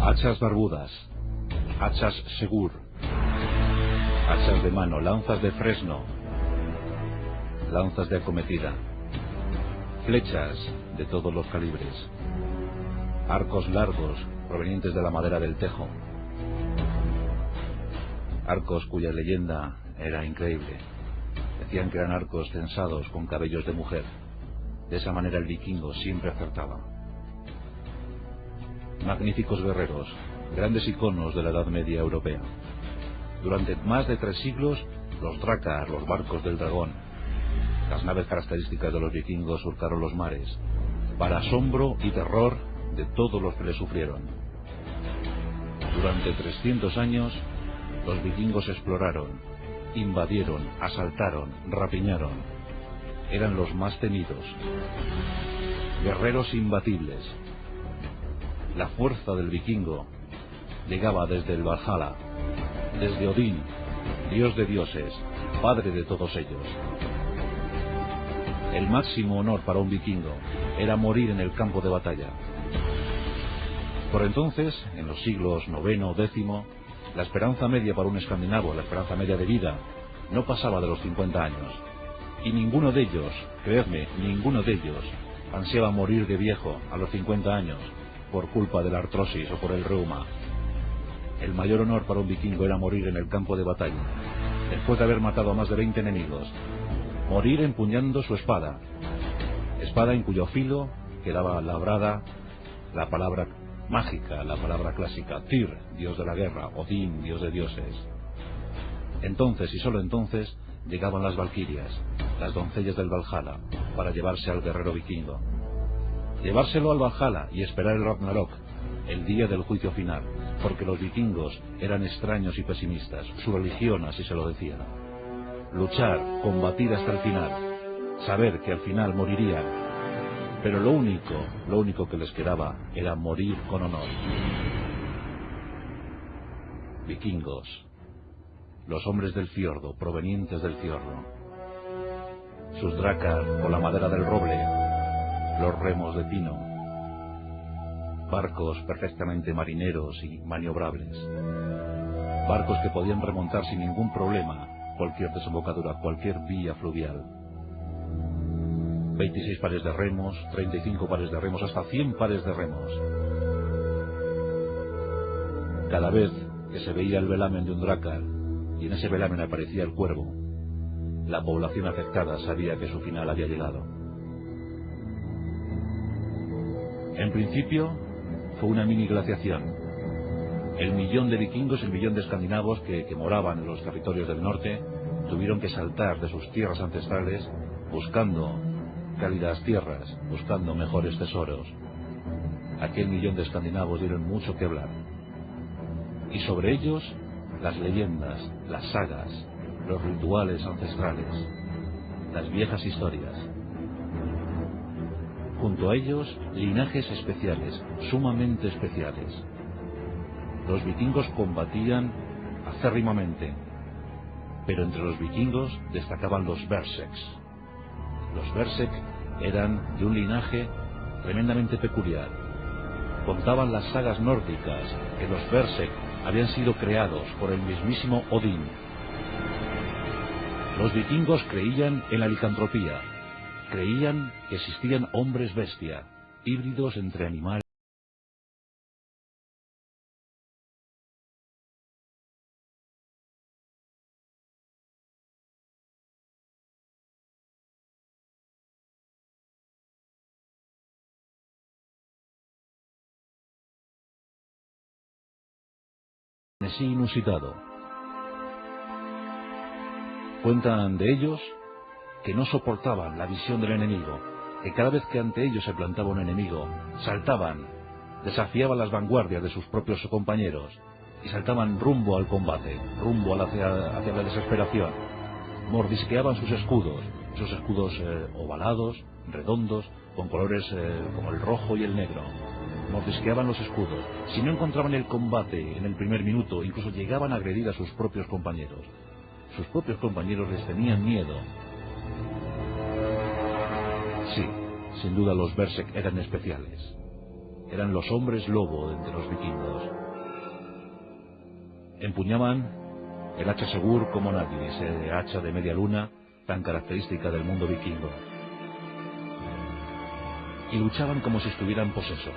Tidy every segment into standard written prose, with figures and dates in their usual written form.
Hachas barbudas, hachas segur, hachas de mano, lanzas de fresno, lanzas de acometida, flechas de todos los calibres, arcos largos provenientes de la madera del tejo, arcos cuya leyenda era increíble. Decían que eran arcos censados con cabellos de mujer. De esa manera el vikingo siempre acertaba. Magníficos guerreros, grandes iconos de la Edad Media europea. Durante más de 3 siglos, los drakar, los barcos del dragón, las naves características de los vikingos surcaron los mares, para asombro y terror de todos los que le sufrieron. Durante 300 años, los vikingos exploraron, invadieron, asaltaron, rapiñaron. Eran los más temidos, guerreros imbatibles. La fuerza del vikingo llegaba desde el Valhalla, desde Odín, dios de dioses, padre de todos ellos. El máximo honor para un vikingo era morir en el campo de batalla. Por entonces, en los siglos IX o X, la esperanza media para un escandinavo, la esperanza media de vida, no pasaba de los 50 años. Y ninguno de ellos, creedme, ninguno de ellos ansiaba morir de viejo a los 50 años por culpa de la artrosis o por el reuma. El mayor honor para un vikingo era morir en el campo de batalla, después de haber matado a más de 20 enemigos. Morir empuñando su espada, espada en cuyo filo quedaba labrada la palabra mágica, la palabra clásica, Tyr, dios de la guerra, Odín, dios de dioses. Entonces, y solo entonces, llegaban las valquirias, las doncellas del Valhalla, para llevarse al guerrero vikingo. Llevárselo al Valhalla y esperar el Ragnarok, el día del juicio final, porque los vikingos eran extraños y pesimistas, su religión así se lo decía. Luchar, combatir hasta el final, saber que al final morirían, pero lo único que les quedaba era morir con honor. Vikingos, los hombres del fiordo, provenientes del fiordo. Sus drakar con la madera del roble, los remos de pino. Barcos perfectamente marineros y maniobrables. Barcos que podían remontar sin ningún problema cualquier desembocadura, cualquier vía fluvial. 26 pares de remos, 35 pares de remos, hasta 100 pares de remos. Cada vez que se veía el velamen de un drakar, y en ese velamen aparecía el cuervo, la población afectada sabía que su final había llegado. En principio, fue una mini glaciación. El millón de vikingos, el millón de escandinavos que moraban en los territorios del norte, tuvieron que saltar de sus tierras ancestrales buscando cálidas tierras, buscando mejores tesoros. Aquel millón de escandinavos dieron mucho que hablar. Y sobre ellos, las leyendas, las sagas, los rituales ancestrales, las viejas historias. Junto a ellos, linajes especiales, sumamente especiales. Los vikingos combatían acérrimamente, pero entre los vikingos destacaban los Berserks. Los Berserk eran de un linaje tremendamente peculiar. Contaban las sagas nórdicas que los Berserk habían sido creados por el mismísimo Odín. Los vikingos creían en la licantropía, creían que existían hombres bestia, híbridos entre animales inusitado. Cuentan de ellos que no soportaban la visión del enemigo, que cada vez que ante ellos se plantaba un enemigo, saltaban, desafiaban las vanguardias de sus propios compañeros y saltaban rumbo al combate, rumbo hacia la desesperación. Mordisqueaban sus escudos ovalados, redondos, con colores como el rojo y el negro. Mordisqueaban los escudos. Si no encontraban el combate en el primer minuto, incluso llegaban a agredir a sus propios compañeros. Sus propios compañeros les tenían miedo. Sí, sin duda los Berserk eran especiales. eran los hombres lobo entre los vikingos. Empuñaban el hacha segur como nadie, ese hacha de media luna tan característica del mundo vikingo. Y luchaban como si estuvieran posesos.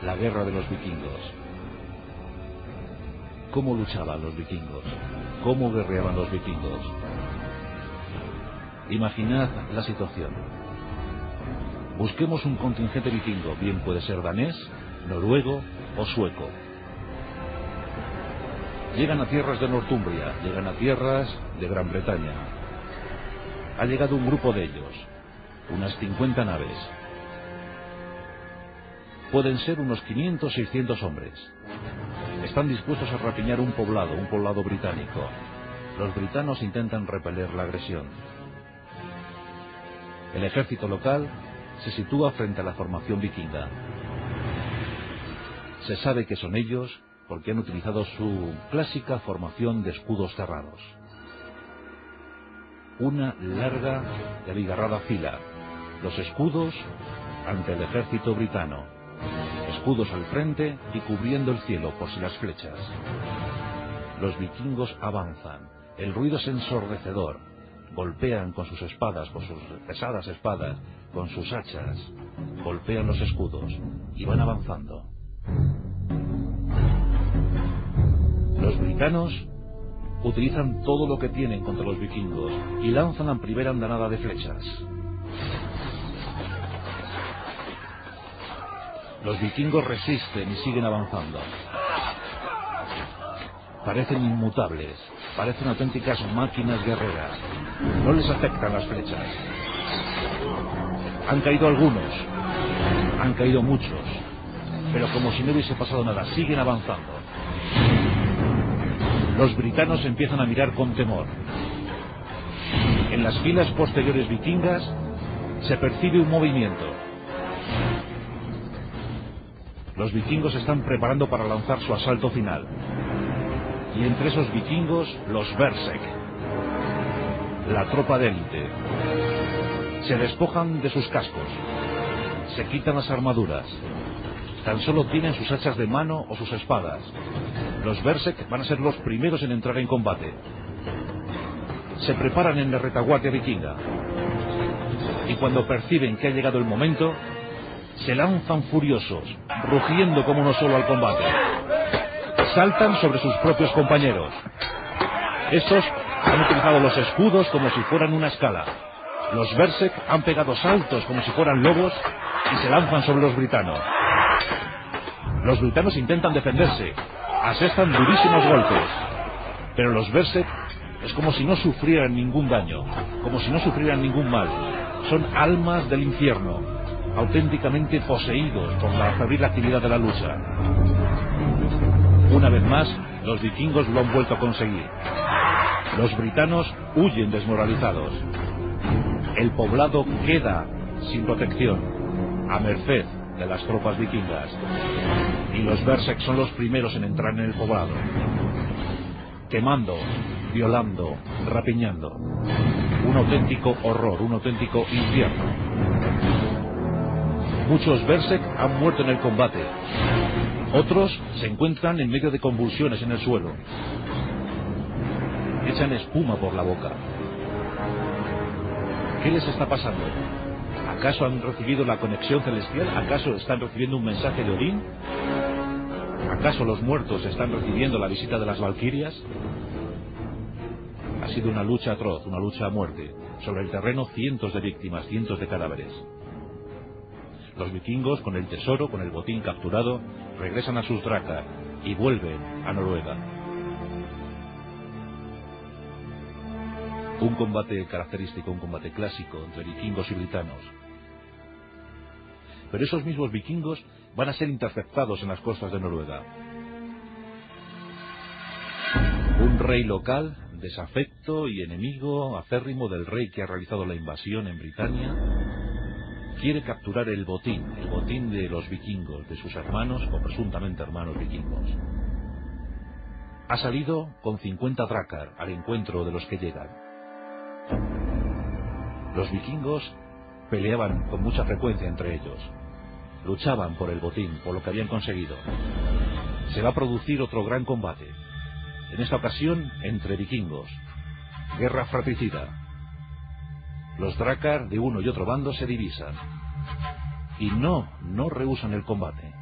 La guerra de los vikingos. ¿Cómo luchaban los vikingos? ¿Cómo guerreaban los vikingos? Imaginad la situación. Busquemos un contingente vikingo, bien puede ser danés, noruego o sueco. Llegan a tierras de Northumbria, llegan a tierras de Gran Bretaña. Ha llegado un grupo de ellos, unas 50 naves. Pueden ser unos 500, 600 hombres. Están dispuestos a rapiñar un poblado británico. Los britanos intentan repeler la agresión. El ejército local se sitúa frente a la formación vikinga. Se sabe que son ellos porque han utilizado su clásica formación de escudos cerrados. Una larga y abigarrada fila. Los escudos ante el ejército britano. Escudos al frente y cubriendo el cielo por si las flechas. Los vikingos avanzan. El ruido es ensordecedor. Golpean con sus espadas, con sus pesadas espadas, con sus hachas. Golpean los escudos y van avanzando. Los britanos utilizan todo lo que tienen contra los vikingos y lanzan la primera andanada de flechas. Los vikingos resisten y siguen avanzando. Parecen inmutables, parecen auténticas máquinas guerreras. No les afectan las flechas. Han caído algunos, han caído muchos, pero como si no hubiese pasado nada, siguen avanzando. Los britanos empiezan a mirar con temor. En las filas posteriores vikingas se percibe un movimiento. Los vikingos se están preparando para lanzar su asalto final. Y entre esos vikingos, los Berserk, la tropa de élite. Se despojan de sus cascos, se quitan las armaduras, tan solo tienen sus hachas de mano o sus espadas. Los Berserk van a ser los primeros en entrar en combate. Se preparan en la retaguardia vikinga. Y cuando perciben que ha llegado el momento, se lanzan furiosos, rugiendo como uno solo al combate. Saltan sobre sus propios compañeros. Estos han utilizado los escudos como si fueran una escala. Los Berserk han pegado saltos como si fueran lobos y se lanzan sobre los britanos. Los britanos intentan defenderse, asestan durísimos golpes, pero los Berserk es como si no sufrieran ningún daño, como si no sufrieran ningún mal. Son almas del infierno, auténticamente poseídos por la febril actividad de la lucha. Una vez más, los vikingos lo han vuelto a conseguir. Los britanos huyen desmoralizados. El poblado queda sin protección, a merced de las tropas vikingas. Y los Berserk son los primeros en entrar en el poblado, quemando, violando, rapiñando. Un auténtico horror, un auténtico infierno. Muchos Berserk han muerto en el combate. Otros se encuentran en medio de convulsiones en el suelo. Echan espuma por la boca. ¿Qué les está pasando? ¿Acaso han recibido la conexión celestial? ¿Acaso están recibiendo un mensaje de Odín? ¿Acaso los muertos están recibiendo la visita de las valquirias? Ha sido una lucha atroz, una lucha a muerte. Sobre el terreno, cientos de víctimas, cientos de cadáveres. Los vikingos, con el tesoro, con el botín capturado, regresan a sus drakar y vuelven a Noruega. Un combate característico, un combate clásico entre vikingos y britanos. Pero esos mismos vikingos van a ser interceptados en las costas de Noruega. Un rey local, desafecto y enemigo acérrimo del rey que ha realizado la invasión en Britania, quiere capturar el botín de los vikingos, de sus hermanos o presuntamente hermanos vikingos. Ha salido con 50 drakar al encuentro de los que llegan. Los vikingos peleaban con mucha frecuencia entre ellos. luchaban por el botín, por lo que habían conseguido. Se va a producir otro gran combate, en esta ocasión entre vikingos. Guerra fratricida. Los Drakkar de uno y otro bando se divisan y no rehúsan el combate.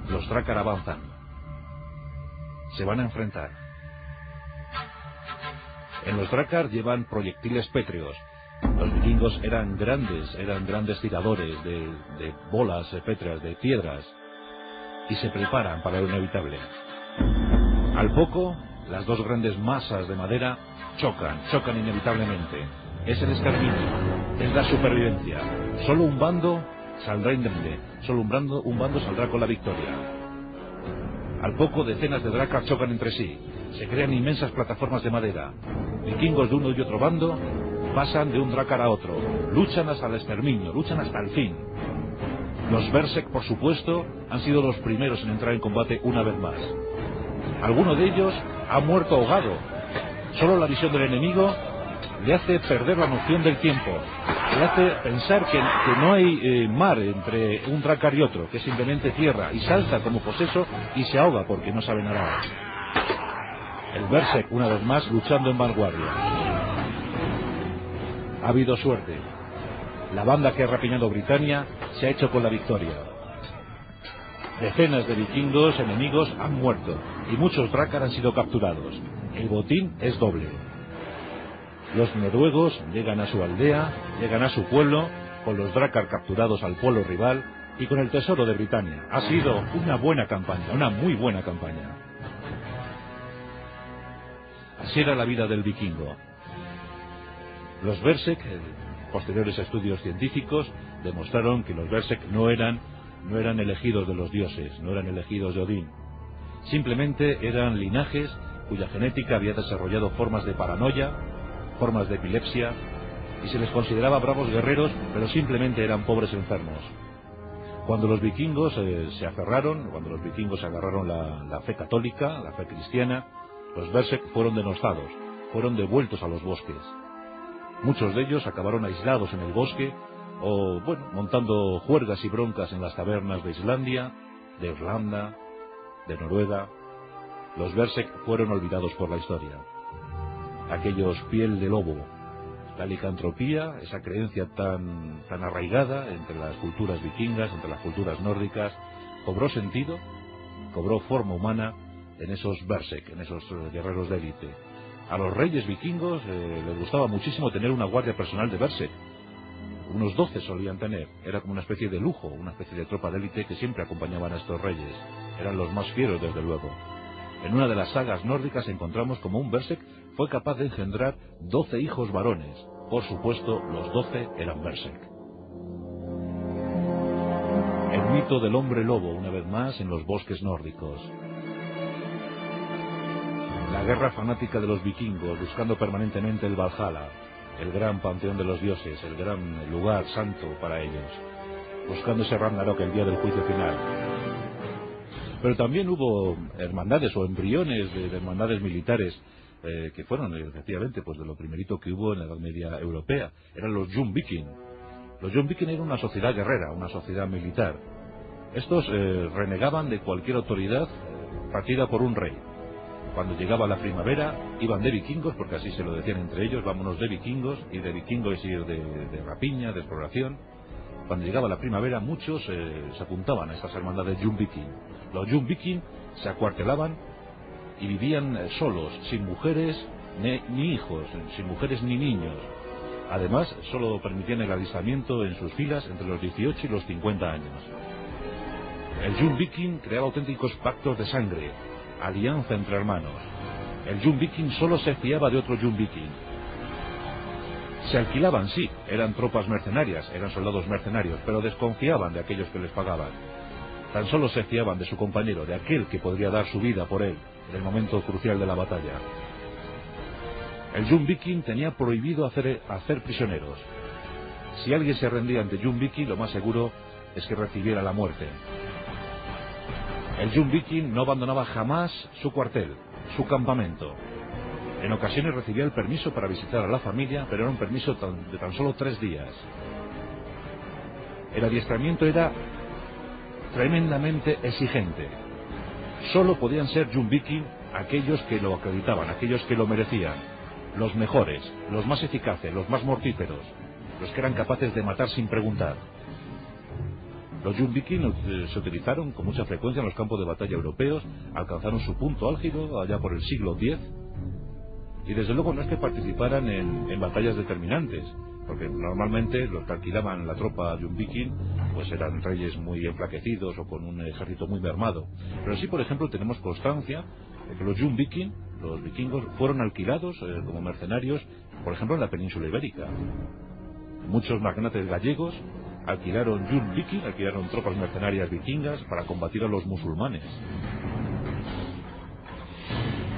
Los Drakkar avanzan, se van a enfrentar. En los Drakkar llevan proyectiles pétreos. Los vikingos eran grandes tiradores de bolas pétreas, de piedras, y se preparan para lo inevitable. Al poco, las dos grandes masas de madera chocan inevitablemente. Es el exterminio, es la supervivencia. Solo un bando saldrá indemne, solo un bando saldrá con la victoria. Al poco, decenas de Drakkar chocan entre sí, se crean inmensas plataformas de madera. Vikingos de uno y otro bando pasan de un Drakkar a otro, luchan hasta el exterminio, luchan hasta el fin. Los Berserk, por supuesto, han sido los primeros en entrar en combate una vez más. Alguno de ellos ha muerto ahogado. Solo la visión del enemigo le hace perder la noción del tiempo, le hace pensar que no hay mar entre un Drakkar y otro, que es simplemente tierra, y salta como poseso y se ahoga porque no sabe nadar. El Berserk, una vez más, luchando en vanguardia. Ha habido suerte. La banda que ha rapiñado Britania se ha hecho con la victoria. Decenas de vikingos enemigos han muerto y muchos Drakkar han sido capturados. El botín es doble. Los noruegos llegan a su aldea, llegan a su pueblo, con los Drakkar capturados al pueblo rival y con el tesoro de Britania. Ha sido una buena campaña, una muy buena campaña. Así era la vida del vikingo. Los Berserk, posteriores estudios científicos, demostraron que los Berserk no eran elegidos de los dioses, no eran elegidos de Odín. Simplemente eran linajes cuya genética había desarrollado formas de paranoia, formas de epilepsia, y se les consideraba bravos guerreros, pero simplemente eran pobres enfermos. Cuando los vikingos se aferraron, cuando los vikingos agarraron la fe católica, la fe cristiana, los Berserk fueron denostados, fueron devueltos a los bosques. Muchos de ellos acabaron aislados en el bosque o, montando juergas y broncas en las tabernas de Islandia, de Irlanda, de Noruega. Los Berserk fueron olvidados por la historia. Aquellos piel de lobo, la licantropía, esa creencia tan arraigada entre las culturas vikingas, entre las culturas nórdicas, cobró sentido, cobró forma humana en esos Berserk, en esos guerreros de élite. A los reyes vikingos les gustaba muchísimo tener una guardia personal de Berserk. Unos 12 solían tener. Era como una especie de lujo, una especie de tropa de élite que siempre acompañaban a estos reyes. Eran los más fieros, desde luego. En una de las sagas nórdicas encontramos como un Berserk fue capaz de engendrar 12 hijos varones. Por supuesto, los 12 eran Berserk. El mito del hombre lobo, una vez más, en los bosques nórdicos. La guerra fanática de los vikingos, buscando permanentemente el Valhalla, el gran panteón de los dioses, el gran lugar santo para ellos, buscando ese Ragnarok, el día del juicio final. Pero también hubo hermandades o embriones de hermandades militares que fueron efectivamente de lo primerito que hubo en la Edad Media europea. Eran los Jomviking. Los Jomviking eran una sociedad guerrera, una sociedad militar. Estos renegaban de cualquier autoridad partida por un rey. Cuando llegaba la primavera, iban de vikingos, porque así se lo decían entre ellos, vámonos de vikingos, y de vikingos es ir de rapiña, de exploración. Cuando llegaba la primavera, muchos se apuntaban a estas hermandades Jomviking. Los Jomviking se acuartelaban y vivían solos, sin mujeres ni hijos, sin mujeres ni niños. Además, solo permitían el alistamiento en sus filas entre los 18 y los 50 años. El Jomviking creaba auténticos pactos de sangre, alianza entre hermanos. El Jomviking solo se fiaba de otro Jomviking. Se alquilaban, sí, eran tropas mercenarias, eran soldados mercenarios, pero desconfiaban de aquellos que les pagaban. Tan solo se fiaban de su compañero, de aquel que podría dar su vida por él en el momento crucial de la batalla. El Jomviking tenía prohibido hacer prisioneros. Si alguien se rendía ante Jomviking, lo más seguro es que recibiera la muerte. El Jomviking no abandonaba jamás su cuartel, su campamento. En ocasiones recibía el permiso para visitar a la familia, pero era un permiso de tan solo 3 días. El adiestramiento era tremendamente exigente. Solo podían ser Jumviking aquellos que lo acreditaban, aquellos que lo merecían, los mejores, los más eficaces, los más mortíferos, los que eran capaces de matar sin preguntar. Los Jumviking se utilizaron con mucha frecuencia en los campos de batalla europeos, alcanzaron su punto álgido allá por el siglo X, y desde luego no es que participaran en batallas determinantes, porque normalmente los que alquilaban la tropa Jumviking pues eran reyes muy enflaquecidos o con un ejército muy mermado. Pero sí, por ejemplo, tenemos constancia de que los Jumviking, los vikingos, fueron alquilados como mercenarios, por ejemplo, en la península ibérica. Muchos magnates gallegos alquilaron Jumviking, alquilaron tropas mercenarias vikingas para combatir a los musulmanes.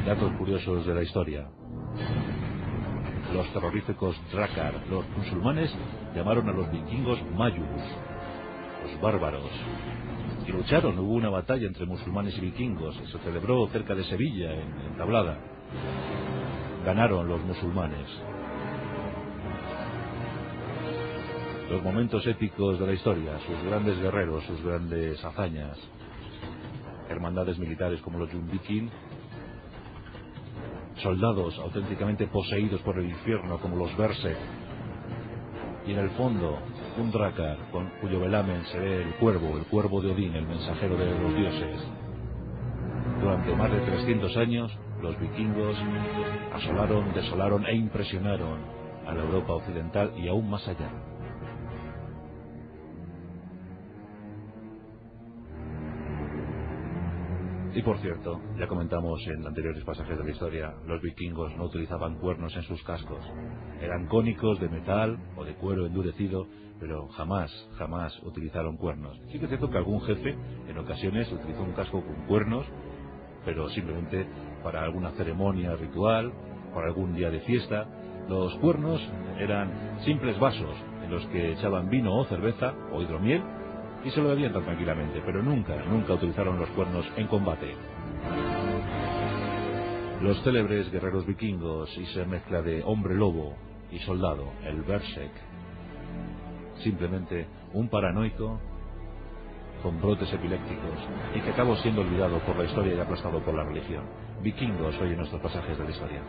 Datos curiosos de la historia. Los terroríficos Drakar, los musulmanes llamaron a los vikingos Mayus, los bárbaros, y lucharon. Hubo una batalla entre musulmanes y vikingos, se celebró cerca de Sevilla, en Tablada. Ganaron los musulmanes. Los momentos épicos de la historia, sus grandes guerreros, sus grandes hazañas, hermandades militares como los Jumviking, soldados auténticamente poseídos por el infierno como los Berserk, y en el fondo un Drakar cuyo velamen se ve el cuervo de Odín, el mensajero de los dioses. Durante más de 300 años los vikingos asolaron, desolaron e impresionaron a la Europa occidental y aún más allá. Y por cierto, ya comentamos en anteriores pasajes de la historia, los vikingos no utilizaban cuernos en sus cascos. Eran cónicos de metal o de cuero endurecido, pero jamás utilizaron cuernos. Sí que es cierto que algún jefe en ocasiones utilizó un casco con cuernos, pero simplemente para alguna ceremonia ritual, para algún día de fiesta. Los cuernos eran simples vasos en los que echaban vino o cerveza o hidromiel y se lo bebían tan tranquilamente, pero nunca utilizaron los cuernos en combate. Los célebres guerreros vikingos y esa mezcla de hombre lobo y soldado, el Berserk, simplemente un paranoico con brotes epilépticos y que acabó siendo olvidado por la historia y aplastado por la religión. Vikingos hoy en nuestros pasajes de la historia.